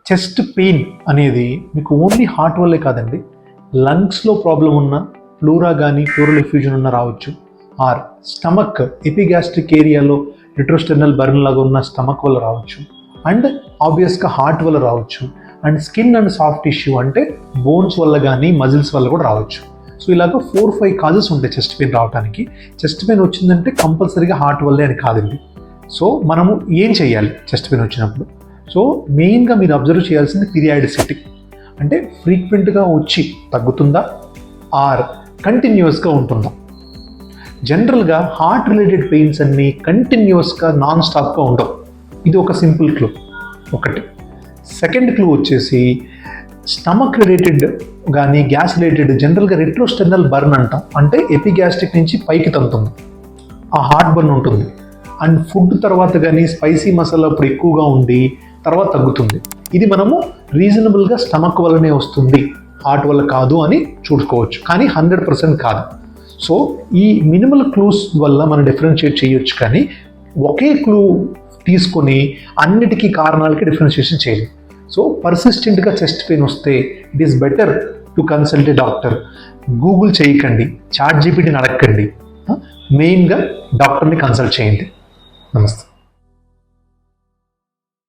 Chest pain అనేది మీకు only heart వల్లే కాదండి, లంగ్స్లో ప్రాబ్లం ఉన్న ప్లూరా కానీ ప్లూరల్ ఎఫ్యూజన్ ఉన్న రావచ్చు, ఆర్ స్టమక్ ఎపిగాస్ట్రిక్ ఏరియాలో రిట్రోస్టెర్నల్ బర్న్ లాగా ఉన్న స్టమక్ వల్ల రావచ్చు, అండ్ ఆబ్వియస్గా హార్ట్ వల్ల రావచ్చు, and skin and soft tissue అంటే బోన్స్ వల్ల కానీ మజిల్స్ వల్ల కూడా రావచ్చు. సో ఇలాగ 4-5 కాజెస్ ఉంటాయి చెస్ట్ పెయిన్ రావడానికి. చెస్ట్ పెయిన్ వచ్చిందంటే కంపల్సరీగా హార్ట్ వల్లే అని కాదండి. సో మనము ఏం చేయాలి చెస్ట్ పెయిన్ వచ్చినప్పుడు? సో మెయిన్గా మీరు అబ్జర్వ్ చేయాల్సింది పీరియాడిసిటీ, అంటే ఫ్రీక్వెంట్గా వచ్చి తగ్గుతుందా ఆర్ కంటిన్యూస్గా ఉంటుందా. జనరల్గా హార్ట్ రిలేటెడ్ పెయిన్స్ అన్నీ కంటిన్యూస్గా నాన్ స్టాప్గా ఉండవు. ఇది ఒక సింపుల్ క్లూ ఒకటి. సెకండ్ క్లూ వచ్చేసి స్టమక్ రిలేటెడ్ కానీ గ్యాస్ రిలేటెడ్ జనరల్గా రిట్రోస్టెర్నల్ బర్న్ అంటాం, అంటే ఎపిగ్యాస్ట్రిక్ నుంచి పైకి తంతుంది, ఆ హార్ట్ బర్న్ ఉంటుంది. అండ్ ఫుడ్ తర్వాత కానీ స్పైసీ మసాలా అప్పుడు ఎక్కువగా ఉండి తర్వాత తగ్గుతుంది. ఇది మనము రీజనబుల్గా స్టమక్ వల్లనే వస్తుంది, హార్ట్ వల్ల కాదు అని చూసుకోవచ్చు, కానీ 100% కాదు. సో ఈ మినిమల్ క్లూస్ వల్ల మనం డిఫరెన్షియేట్ చేయొచ్చు, కానీ ఒకే క్లూ తీసుకొని అన్నిటికీ కారణాలకి డిఫరెన్షియేషన్ చేయలేదు. సో పర్సిస్టెంట్గా చెస్ట్ పెయిన్ వస్తే it is better to consult a doctor. Google చేయకండి, చాట్ జీపీటీని అడగండి, మెయిన్గా డాక్టర్ని కన్సల్ట్ చేయండి. నమస్తే.